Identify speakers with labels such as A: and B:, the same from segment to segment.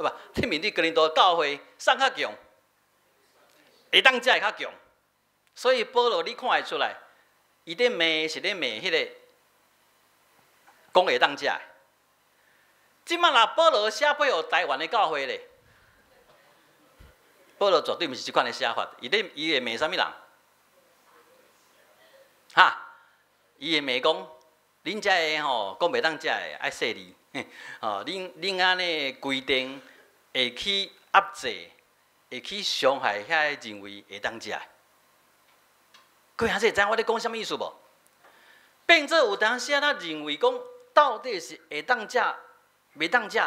A: 不，你面对哥林多教会送较强，会当食会较强，所以保罗你看会出来，伊咧骂是咧骂迄个讲会当食的。即摆若保罗写配互台湾的教会咧，保罗绝对毋是即款的写法，伊会骂啥物人？哈，伊会骂讲。恁遮个吼，讲袂当食的爱说你，吼，恁安尼规定会去压制，会去伤害遐个认为会当食的。各位兄弟，知影我咧讲啥物意思无？变做有当时啊，认为讲到底是会当食，袂当食，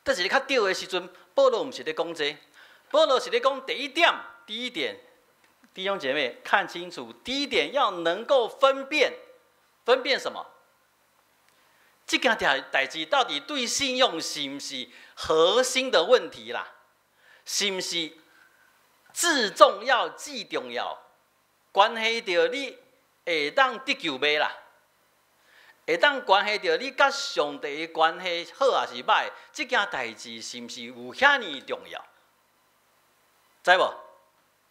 A: 但是较对的时阵，保罗毋是咧讲这，保罗是咧讲第一点，弟兄姐妹看清楚，第一点要能够分辨什么？这件代志到底对信用是不是核心的问题啦？是不是至重要、至重要？关系到你会当得救袂啦？会当关系到你甲上帝的关系好还是歹？这件代志是不是有遐尼重要？知无？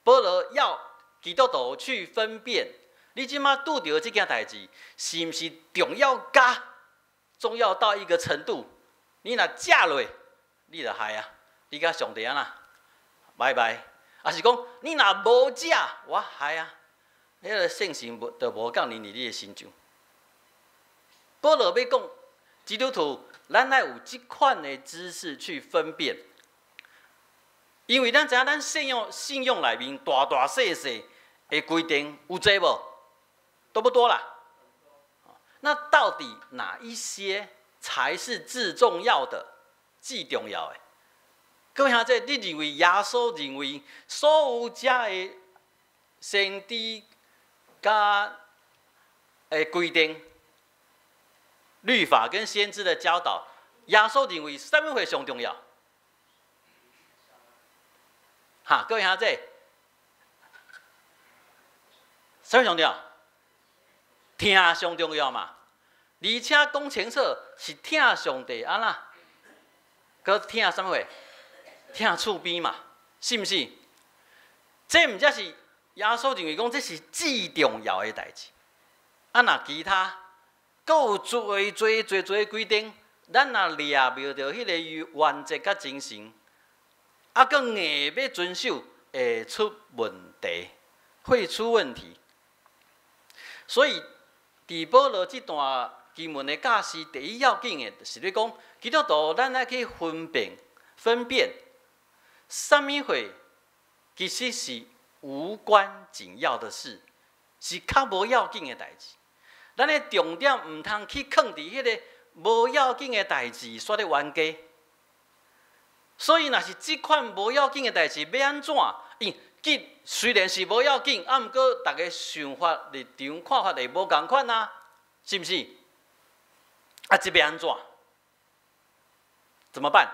A: 保罗要基督徒去分辨，你即马拄到这件代志，是不是重要到一个程度，你若食落，你就害啊！你甲上帝安那，拜拜。啊是讲你若无食，我害啊！迄个圣神就无降临伫你的心上。保罗要讲，基督徒咱爱有即款的知识去分辨，因为咱知影咱信用内面大细的规定有济无？多不多啦？那到底哪一些才是至重要的、至重要的？各位兄弟，你认为耶稣认为所有遮的先知甲规定、律法跟先知的教导，耶稣认为什么会上重要？哈，各位兄弟，什么上重要？听上重要嘛，而且讲清楚是听上帝安那，搁听什么话？听厝边嘛，是毋是？这毋则是耶稣认为讲这是至重要的代志。啊，若其他，搁有最规定，咱若掠袂着迄个原则甲精神，啊，搁硬要遵守，会出问题，会出问题。所以，伫保罗这段经文的教示，第一要紧的，就是咧讲，基督徒咱爱去分辨，什么货其实是无关紧要的事，是较无要紧的代志。咱的重点毋通去放伫迄个无要紧的代志，煞咧冤家。所以，若是即款无要紧的代志，要安怎？虽然是无要紧，啊，毋过大家想法、立场、看法会无共款啊，是毋是？啊，这要安怎？怎么办？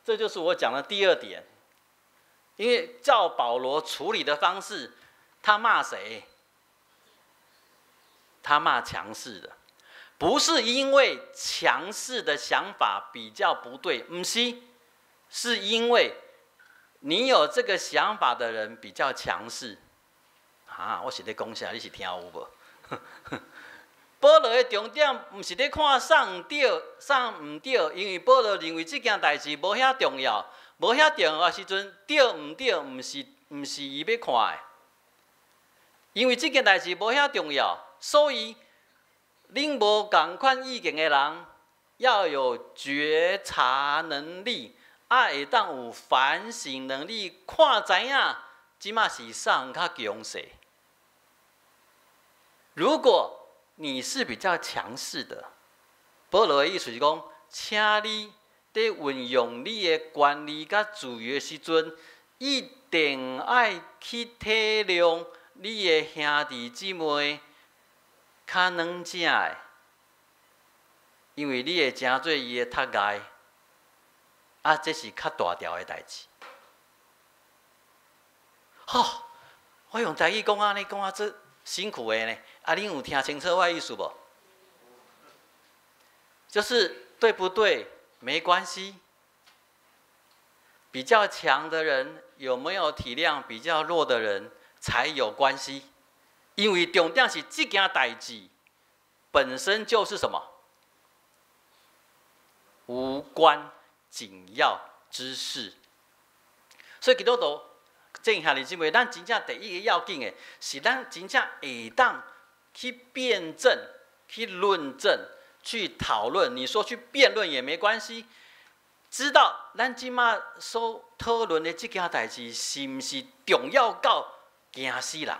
A: 这就是我讲的第二点。因为照保罗处理的方式，他骂谁？他骂强势的，不是因为强势的想法比较不对，不是，是因为你有这个想法的人比较强势。啊，我是咧讲啥？你是听有无？保罗的重点不是咧看送对送唔对，因为保罗认为这件代志无遐重要，无遐重要的时阵，对唔对，唔是伊要看的。因为这件代志无遐重要，所以恁无共款意见的人要有觉察能力，会当有反省能力，看知影即马是送较强势。如果你是比较强势的，保罗的意思是讲，请你在运用你的权利甲自由的时阵，一定爱去体谅你的兄弟姊妹较软正的，因为你会成做伊的头盖，啊，这是较大条的代志。我用台语讲安尼讲啊，这辛苦的呢。啊，恁有听清楚我的意思无？就是对不对没关系，比较强的人有没有体谅比较弱的人才有关系，因为重点是这件代志本身就是什么？无关紧要之事。所以基督徒正下弟兄姊妹，咱真正第一个要紧的是，咱真正会当去辩证、去论证、去讨论。你说去辩论也没关系。知道咱即马所讨论的这件代志是不是重要到惊死人？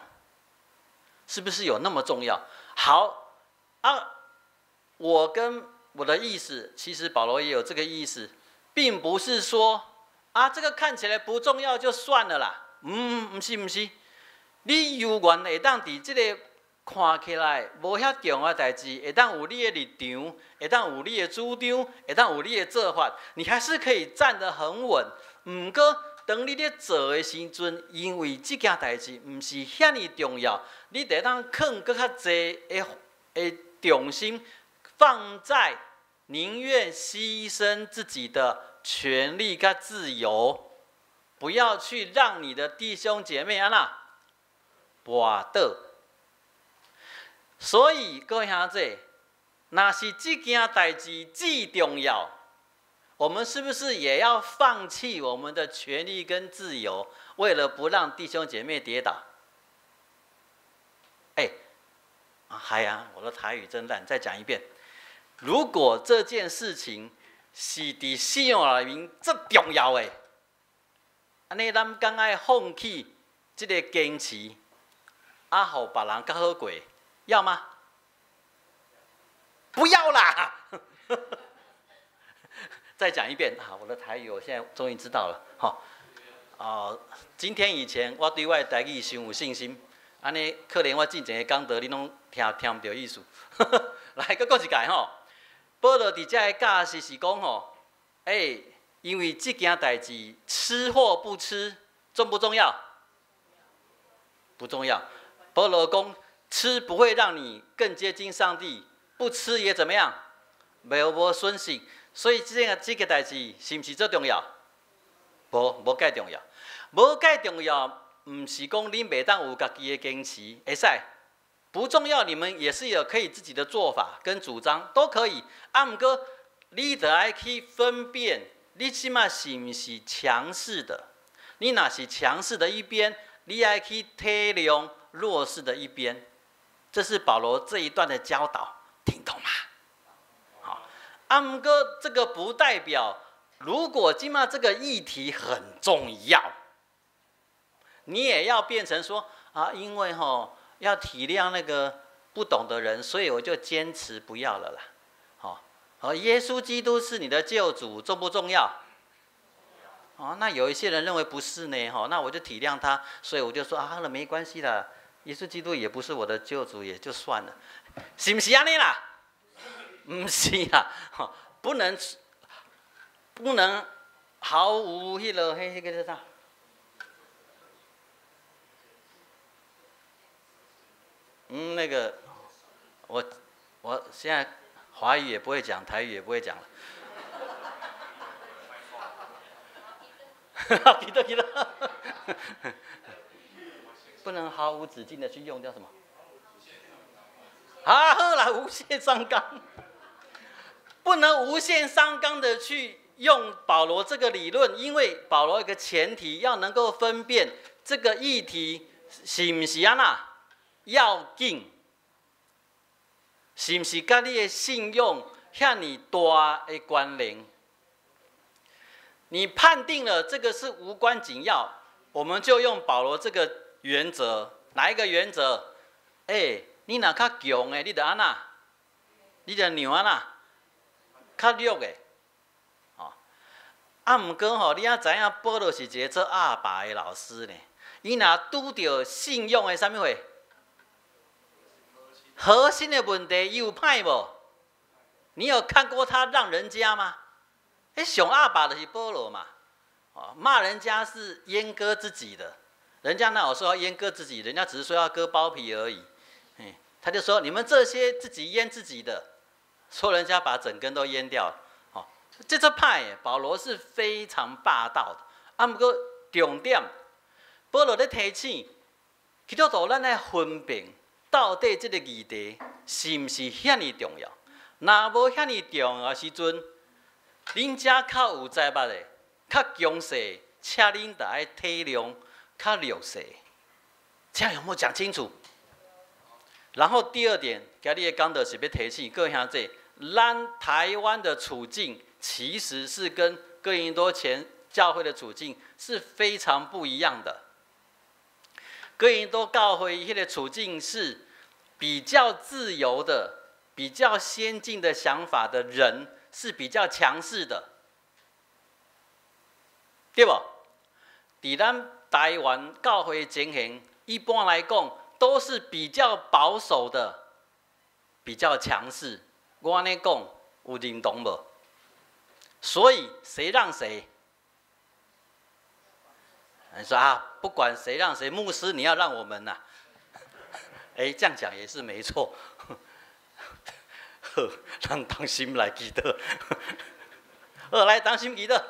A: 是不是有那么重要？好啊，我跟我的意思，其实保罗也有这个意思，并不是说啊这个看起来不重要就算了啦。不是，你犹原会当伫这个看起来无遐重要的代志，会当有你的立场，会当有你的主张，会当有你的做法，你还是可以站得很稳。不过，当你咧做的时阵，因为这件代志不是遐尼重要，你得当放搁较济的重心放在宁愿牺牲自己的权利跟自由，不要去让你的弟兄姐妹安那跋倒。所以各位兄弟，若是这件代志最重要，我们是不是也要放弃我们的权利跟自由，为了不让弟兄姐妹跌倒？嗨呀，我的台语真烂，再讲一遍。如果这件事情是伫信仰里面最重要的，安尼咱敢爱放弃这个坚持，互别人较好过？要吗？不要啦！再讲一遍啊！我的台语我现在终于知道了。今天以前我对我的台语伤有信心，安尼可能我之前的讲道你拢听唔到意思。来，搁讲一届吼，保罗伫遮的教示是讲吼，因为这件代志吃或不吃重不重要？不重要。保罗讲。吃不会让你更接近上帝，不吃也怎么样？无损失。所以这个代志是不是最重要？无介重要。无介重要，唔是讲你袂当有家己的坚持，会使。不重要，你们也是有可以自己的做法跟主张，都可以。不过你得爱去分辨，你起码是不是强势的？你若是强势的一边，你爱去体谅弱势的一边。这是保罗这一段的教导，听懂吗？好，不过这个不代表，如果今嘛这个议题很重要，你也要变成说因为要体谅那个不懂的人，所以我就坚持不要了啦。耶稣基督是你的救主，重不重要？那有一些人认为不是呢，那我就体谅他，所以我就说没关系啦。耶稣基督也不是我的救主，也就算了，是不是安尼啦？不是啦，不能毫无迄个叫啥？那个我现在华语也不会讲，台语也不会讲了。记得。不能毫无止境的去用，叫什么？好啦，无限上纲，不能无限上纲的去用保罗这个理论，因为保罗有个前提，要能够分辨这个议题是不是要紧，是不是跟你的信用遐尼大的关联？你判定了这个是无关紧要，我们就用保罗这个原则。哪一个原则？你若较强的，你就安那，你就让安那，较弱的。不过你也知影，保罗是一个做阿爸的老师呢。伊若拄到信用的啥物货，核心的问题，伊有歹无？你有看过他让人家吗？上阿爸就是保罗嘛。骂人家是阉割自己的。人家哪有说要阉割自己，人家只是说要割包皮而已。他就说你们这些自己阉自己的，说人家把整根都阉掉了。这派保罗是非常霸道的，啊，毋过重点，保罗咧提醒基督徒，咱来分辨到底即个议题是毋是遐尼重要。若无遐尼重要时阵，恁遮较有财物的、较强势，请恁着爱体谅较弱势。这样有没有讲清楚？然后第二点，今日的讲道是要提醒各位兄弟，咱台湾的处境其实是跟哥林多前教会的处境是非常不一样的。哥林多教会迄个处境是比较自由的、比较先进的想法的人是比较强势的，对不？伫咱台湾教会的情形，一般来讲都是比较保守的，比较强势。我安尼讲有认同无？所以谁让谁？你说啊，不管谁让谁，牧师你要让我们呐、哎，这样讲也是没错。好，咱当心来祈祷。好，来当心祈祷。